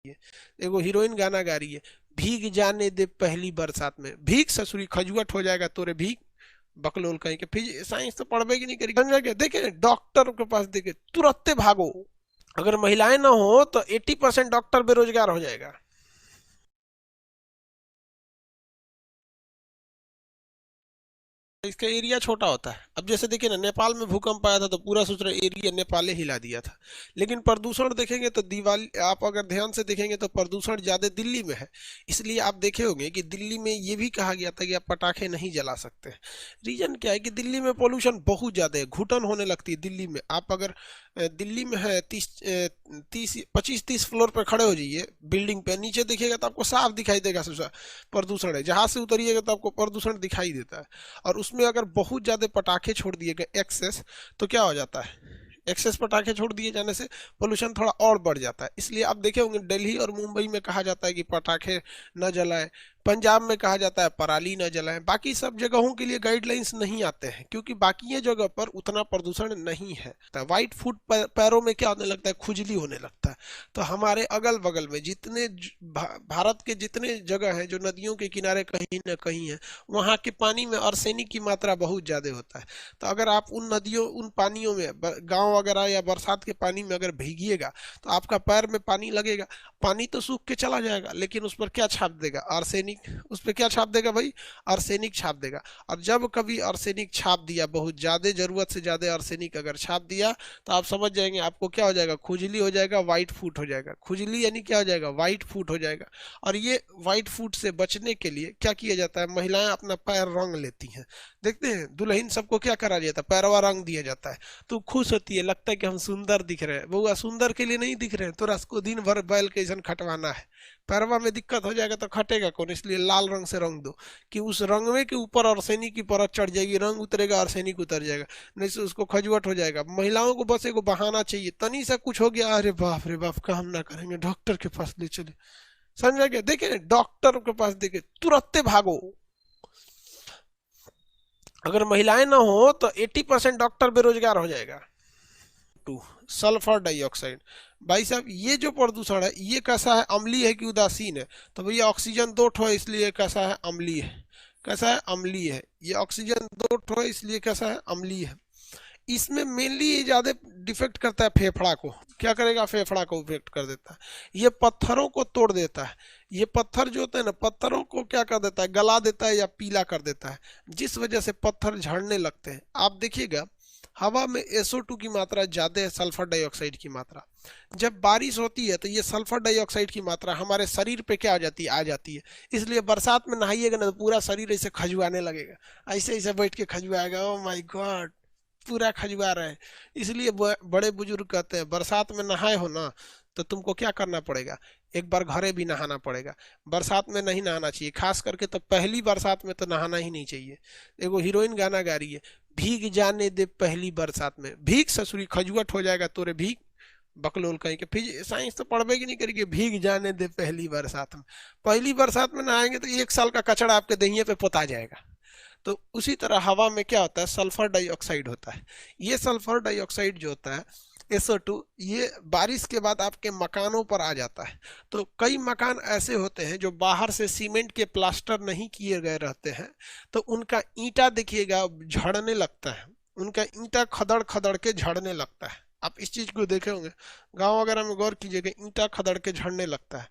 है। एगो हीरोइन गाना गा रही है, भीग जाने दे पहली बरसात में, भीग ससुरी खजुआट हो जाएगा तोरे भीग, बकलोल कहीं के। फिर साइंस तो पढ़वे की नहीं करेगी, समझा क्या? देखे डॉक्टर के पास देखे तुरंत भागो। अगर महिलाएं ना हो तो 80% डॉक्टर बेरोजगार हो जाएगा। इसका एरिया छोटा होता है। अब जैसे देखिए ना, नेपाल में भूकंप आया था तो पूरा सोच रहे एरिया नेपाल हिला दिया था। लेकिन प्रदूषण देखेंगे तो दिवाली, आप अगर ध्यान से देखेंगे तो प्रदूषण ज्यादा दिल्ली में है। इसलिए आप देखे होंगे कि दिल्ली में ये भी कहा गया था कि आप पटाखे नहीं जला सकते। रीजन क्या है कि दिल्ली में पोल्यूशन बहुत ज्यादा है, घुटन होने लगती है दिल्ली में। आप अगर दिल्ली में है 25-30 फ्लोर पर खड़े हो जाइए बिल्डिंग पे, नीचे देखिएगा तो आपको साफ दिखाई देगा प्रदूषण है। जहां से उतरिएगा तो आपको प्रदूषण दिखाई देता है। और उसमें अगर बहुत ज्यादा पटाखे छोड़ दिए गए एक्सेस, तो क्या हो जाता है, एक्सेस पटाखे छोड़ दिए जाने से पोल्यूशन थोड़ा और बढ़ जाता है। इसलिए आप देखे होंगे दिल्ली और मुंबई में कहा जाता है कि पटाखे न जलाएं, पंजाब में कहा जाता है पराली न जलाएं। बाकी सब जगहों के लिए गाइडलाइंस नहीं आते हैं क्योंकि बाकी ये जगह पर उतना प्रदूषण नहीं है। तो व्हाइट फूट पैरों में क्या होने लगता है, खुजली होने लगता है। तो हमारे अगल बगल में जितने भारत के जितने जगह हैं जो नदियों के किनारे कहीं ना कहीं है, वहाँ के पानी में आर्सेनिक की मात्रा बहुत ज्यादा होता है। तो अगर आप उन नदियों, उन पानियों में, गांव वगैरह या बरसात के पानी में अगर भीगिएगा तो आपका पैर में पानी लगेगा। पानी तो सूख के चला जाएगा लेकिन उस पर क्या छाप देगा, आर्सेनिक। उस पर क्या छाप देगा भाई, आर्सेनिक छाप देगा। और जब कभी आर्सेनिक छाप दिया, बहुत ज्यादा जरूरत से ज्यादा आर्सेनिक अगर छाप दिया, तो आप समझ जाएंगे आपको क्या हो जाएगा, खुजली हो जाएगा, व्हाइट फूट हो जाएगा। खुजली यानी क्या हो जाएगा, व्हाइट फूट हो जाएगा। और ये व्हाइट फूट से बचने के लिए क्या किया जाता है, महिलाएं अपना पैर रंग लेती हैं। देखते हैं दुल्हन सबको क्या करा जाता है, पैरवा रंग दिया जाता है। तो खुश होती है, लगता है कि हम सुंदर दिख रहे हैं। बउआ सुंदर के लिए नहीं दिख रहे हैं, तो रसको दिन भर बैल के जैसन खटवाना है। पैरवा में दिक्कत हो जाएगा तो खटेगा कौन, इसलिए लाल रंग से रंग दो कि उस रंगवे के ऊपर आर्सेनिक की परत चढ़ जाएगी, रंग उतरेगा, आर्सेनिक उतर जाएगा, नहीं से उसको खजुआट हो जाएगा। महिलाओं को बस एगो बहाना चाहिए, तनी सा कुछ हो गया, अरे बाप रे बाप, काम ना करेंगे, डॉक्टर के पास ले चले। समझा क्या? देखे डॉक्टर के पास देखे तुरंत भागो। अगर महिलाएं ना हो तो 80% डॉक्टर बेरोजगार हो जाएगा। Two, sulphur dioxide. भाई साहब ये जो प्रदूषण है ये कैसा है, अम्लीय है कि उदासीन है? तो भैया ऑक्सीजन दो ठो है इसलिए कैसा है, अम्लीय है। कैसा है, अम्लीय है। ये ऑक्सीजन दो ठो है इसलिए कैसा है, अम्लीय है। इसमें मेनली ये ज्यादा डिफेक्ट करता है फेफड़ा को। क्या करेगा, फेफड़ा को इफेक्ट कर देता है। ये पत्थरों को तोड़ देता है। ये पत्थर जो होते हैं ना, पत्थरों को क्या कर देता है, गला देता है या पीला कर देता है, जिस वजह से पत्थर झड़ने लगते हैं। आप देखिएगा हवा में SO2 की मात्रा ज्यादा है, सल्फर डाइऑक्साइड की मात्रा। जब बारिश होती है तो ये सल्फर डाइऑक्साइड की मात्रा हमारे शरीर पे क्या आ जाती है, आ जाती है। इसलिए बरसात में नहाइएगा ना तो पूरा शरीर ऐसे खजुआने लगेगा, ऐसे ऐसे बैठ के खजुआएगा, ओ माय गॉड, पूरा खजुआ रहे हैं। इसलिए बड़े बुजुर्ग कहते हैं बरसात में नहाए हो ना तो तुमको क्या करना पड़ेगा, एक बार घरे भी नहाना पड़ेगा। बरसात में नहीं नहाना चाहिए, खास करके तो पहली बरसात में तो नहाना ही नहीं चाहिए। एगो हीरोइन गाना गा रही है, भीग जाने दे पहली बरसात में, भीग ससुरी खजुआट हो जाएगा तोरे भीग, बकलोल कहीं के। फिर साइंस तो पढ़वे की नहीं करेगी, भीग जाने दे पहली बरसात में। पहली बरसात में नहाएंगे तो 1 साल का कचड़ा आपके दहिये पे पोता जाएगा। तो उसी तरह हवा में क्या होता है, सल्फर डाइऑक्साइड होता है। ये सल्फर डाइऑक्साइड जो होता है SO2, ये बारिश के बाद आपके मकानों पर आ जाता है। तो कई मकान ऐसे होते हैं जो बाहर से सीमेंट के प्लास्टर नहीं किए गए रहते हैं, तो उनका ईंटा देखिएगा झड़ने लगता है, उनका ईंटा खदड़ खदड़ के झड़ने लगता है। आप इस चीज को देखे होंगे, गांव वगैरह में गौर कीजिएगा, ईंटा खदड़ के झड़ने लगता है।